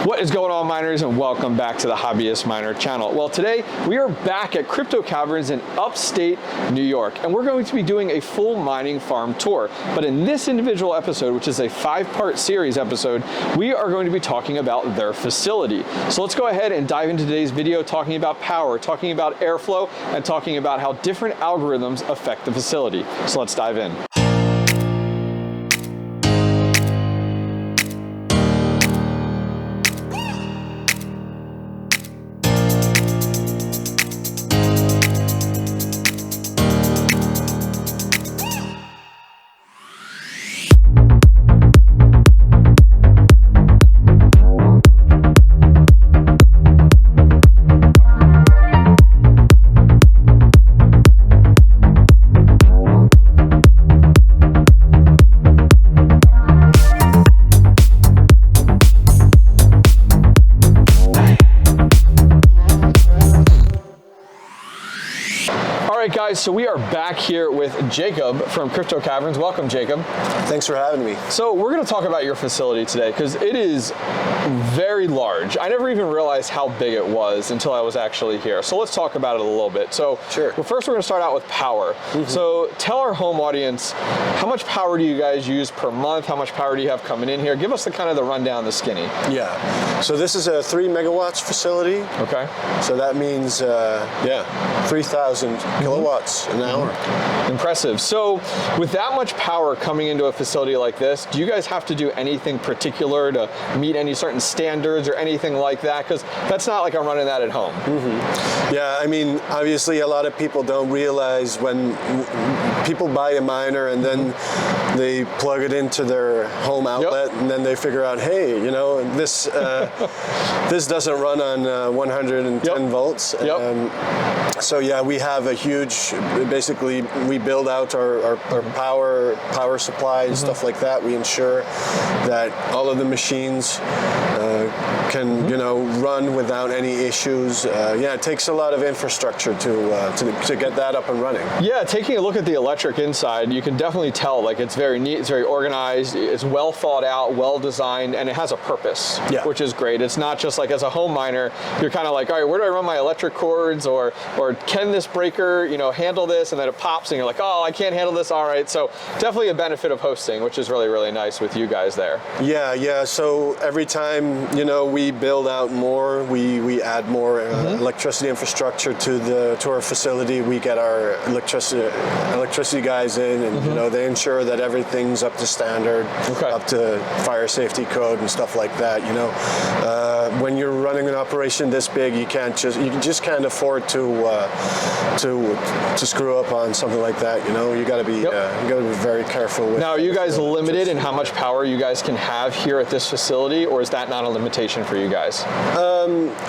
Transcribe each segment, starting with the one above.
What is going on, miners, and welcome back to the Hobbyist Miner channel. Well, today we are back at Crypto Caverns in upstate New York, and we're going to be doing a full mining farm tour. But in this individual episode, which is a 5-part series episode, we are going to be talking about their facility. So let's go ahead and dive into today's video, talking about power, talking about airflow, and talking about how different algorithms affect the facility. So let's dive in. Alright guys, so we are back here with Jacob from Crypto Caverns. Welcome, Jacob. Thanks for having me. So we're going to talk about your facility today because it is very large. I never even realized how big it was until I was actually here. So let's talk about it a little bit. So sure. Well, first we're going to start out with power. So tell our home audience, how much power do you guys use per month? How much power do you have coming in here? Give us the kind of the rundown, the skinny. Yeah. So this is a 3 megawatts facility. Okay. So that means, 3,000 kilowatts an hour. Impressive. So with that much power coming into a facility like this, do you guys have to do anything particular to meet any certain standards or anything like that? Because that's not like I'm running that at home. Yeah, I mean, obviously a lot of people don't realize when people buy a miner and then they plug it into their home outlet and then they figure out, hey, you know, this this doesn't run on 110 volts. So yeah, we have a huge, basically we build out our power supply and stuff like that. We ensure that all of the machines can, you know, run without any issues. Yeah, it takes a lot of infrastructure to get that up and running. Yeah, taking a look at the electric inside, you can definitely tell, like, it's very neat, it's very organized, it's well thought out, well designed, and it has a purpose, which is great. It's not just like as a home miner, you're kind of like, all right, where do I run my electric cords, or can this breaker, you know, handle this, and then it pops and you're like, oh, I can't handle this, all right. So definitely a benefit of hosting, which is really, really nice with you guys there. Yeah, so every time, you know, we build out more, we add more electricity infrastructure to our facility. We get our electricity guys in, and you know, they ensure that everything's up to standard, up to fire safety code and stuff like that. You know, when you're running an operation this big, you just can't afford to screw up on something like that. You know, you got to be very careful with. Now, are you guys limited in how much power you guys can have here at this facility, or is that not a limitation for you guys?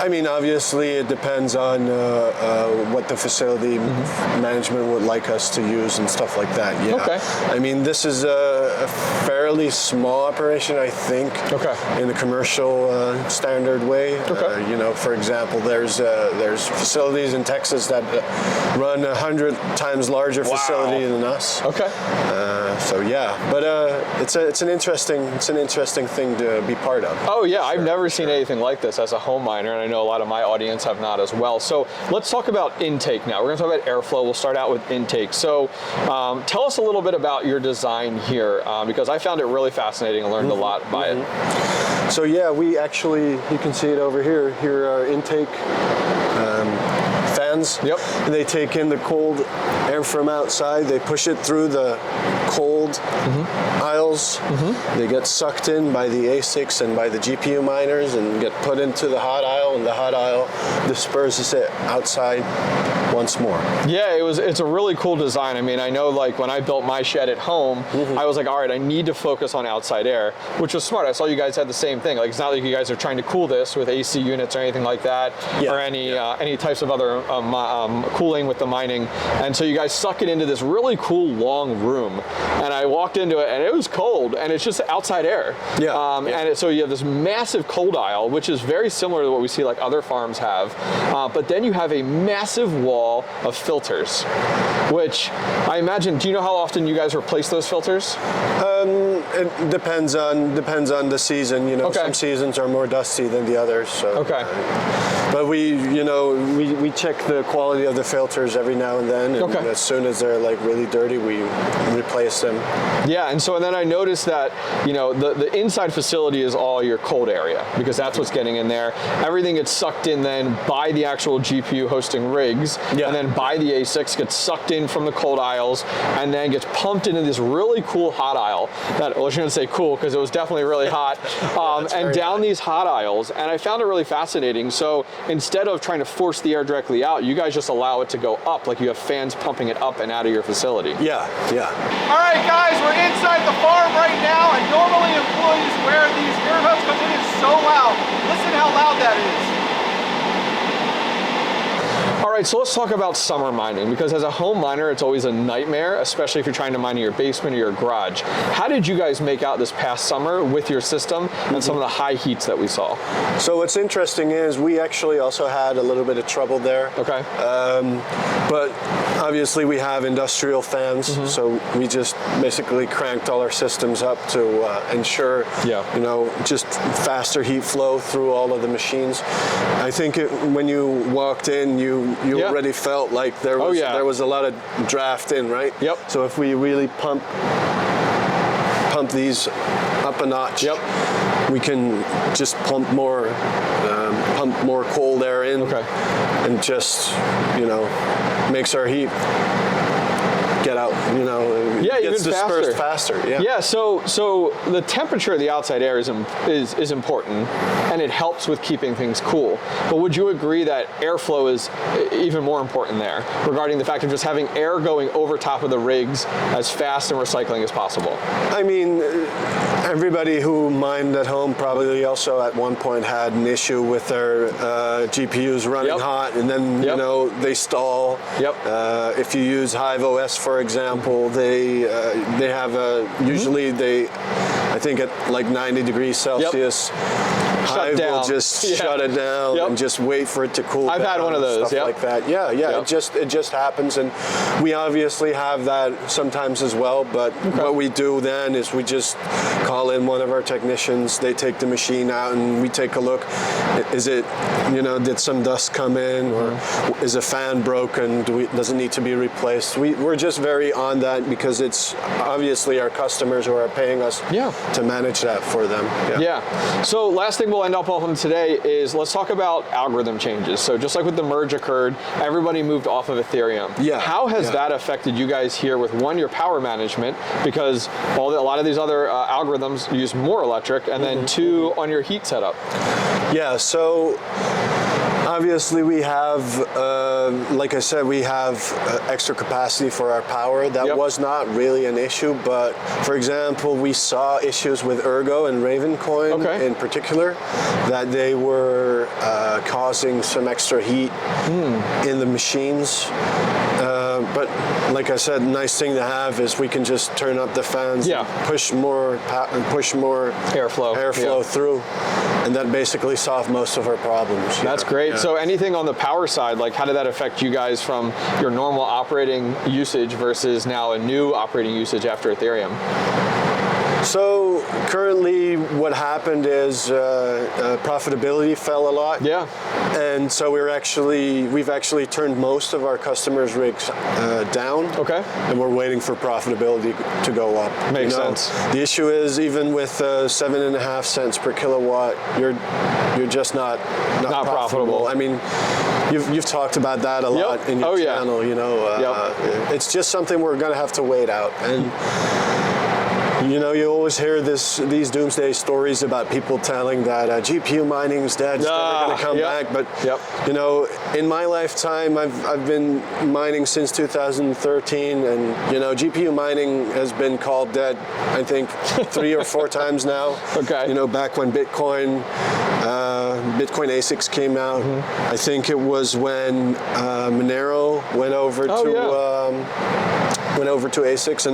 I mean, obviously it depends on what the facility management would like us to use and stuff like that. Yeah. I mean, this is a fairly small operation, I think, in the commercial standard way. You know, for example, there's facilities in Texas that run 100 times larger facility than us. So yeah, but it's an interesting thing to be part of. Oh yeah, I've never seen anything like this as a home miner, and I know a lot of my audience have not as well. So let's talk about intake now. We're going to talk about airflow. We'll start out with intake. So tell us a little bit about your design here, because I found it really fascinating and learned a lot by it. So yeah, we actually, you can see it over here. Here are intake fans. And they take in the cold air from outside. They push it through the cold aisles. They get sucked in by the ASICs and by the GPU miners and get put into the hot aisle, and the hot aisle disperses it outside once more. Yeah, it's a really cool design. I mean, I know, like, when I built my shed at home, I was like, all right, I need to focus on outside air, which was smart. I saw you guys had the same thing. Like, it's not like you guys are trying to cool this with AC units or anything like that, or any types of other cooling with the mining, and so you guys suck it into this really cool long room. And I walked into it, and it was cold, and it's just outside air. And so you have this massive cold aisle, which is very similar to what we see like other farms have. But then you have a massive wall of filters, which I imagine. Do you know how often you guys replace those filters? It depends on the season. You know, some seasons are more dusty than the others. So, but we check the quality of the filters every now and then, and as soon as they're like really dirty, we replace them. Yeah, and so then I noticed that the inside facility is all your cold area, because that's what's getting in there. Everything gets sucked in then by the actual GPU hosting rigs, and then by the ASICs, gets sucked in from the cold aisles, and then gets pumped into this really cool hot aisle. That, well, I shouldn't say cool, because it was definitely really hot. And down these hot aisles, and I found it really fascinating. So instead of trying to force the air directly out, you guys just allow it to go up, like you have fans pumping it up and out of your facility. All right, guys, we're inside the farm right now, and normally employees wear these earbuds because it is so loud. Listen how loud that is. All right, so let's talk about summer mining, because as a home miner, it's always a nightmare, especially if you're trying to mine in your basement or your garage. How did you guys make out this past summer with your system and some of the high heats that we saw? So what's interesting is we actually also had a little bit of trouble there. But obviously we have industrial fans, so we just basically cranked all our systems up to ensure, just faster heat flow through all of the machines. I think when you walked in, you already felt like there was a lot of draft in, right? So if we really pump these up a notch, we can just pump more cold air in, and just makes our heat get out, it gets dispersed faster. So the temperature of the outside air is important, and it helps with keeping things cool. But would you agree that airflow is even more important there, regarding the fact of just having air going over top of the rigs as fast and recycling as possible? I mean, everybody who mined at home probably also at one point had an issue with their GPUs running hot, and then they stall. If you use Hive OS, for example, they have usually I think at like 90 degrees Celsius. Hive will just shut it down and just wait for it to cool down. I've had one of those. Stuff like that. It just happens, and we obviously have that sometimes as well. But what we do then is we just call in one of our technicians. They take the machine out, and we take a look. Is it, did some dust come in, or is a fan broken? Does it need to be replaced? We're just very on that, because it's obviously our customers who are paying us to manage that for them. So last thing we'll end up on today is, let's talk about algorithm changes. So just like with the merge occurred, everybody moved off of Ethereum. How has that affected you guys here with, one, your power management, because a lot of these other algorithms use more electric, and then two, on your heat setup? So obviously we have, like I said, we have extra capacity for our power. That was not really an issue, but for example, we saw issues with 𝐂𝐫𝐲 and �RavenCoin in particular, that they were causing some extra heat in the machines. But like I said, nice thing to have is we can just turn up the fans, and push more airflow through, and that basically solved most of our problems. That's great. So anything on the power side, like how did that affect you guys from your normal operating usage versus now a new operating usage after Ethereum? So currently what happened is profitability fell a lot. And so we've actually turned most of our customers' rigs down. And we're waiting for profitability to go up. Makes sense. The issue is, even with 7.5 cents per kilowatt, you're just not profitable. I mean, you've talked about that a lot in your channel. It's just something we're going to have to wait out. And you always hear these doomsday stories about people telling that GPU mining is dead, it's never going to come back. But in my lifetime, I've been mining since 2013, and GPU mining has been called dead, I think, 3 or 4 times now. Back when Bitcoin Bitcoin ASICs came out. I think it was when Monero went over to ASICs,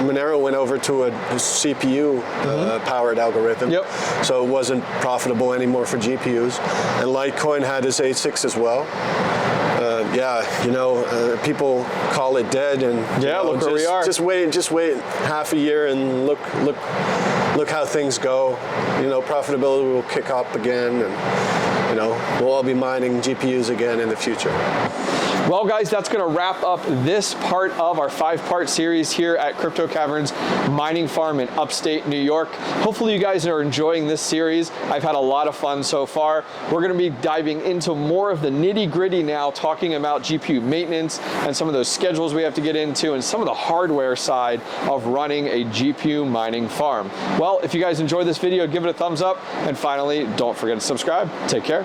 Monero went over to a CPU powered algorithm. So it wasn't profitable anymore for GPUs. And Litecoin had his ASICs as well. People call it dead, and look where we are. Just wait half a year and look how things go. Profitability will kick up again, and we'll all be mining GPUs again in the future. Well, guys, that's going to wrap up this part of our 5-part series here at Crypto Caverns mining farm in upstate New York. Hopefully you guys are enjoying this series. I've had a lot of fun so far. We're going to be diving into more of the nitty-gritty now, talking about GPU maintenance and some of those schedules we have to get into and some of the hardware side of running a GPU mining farm. Well, if you guys enjoyed this video, give it a thumbs up. And finally, don't forget to subscribe. Take care.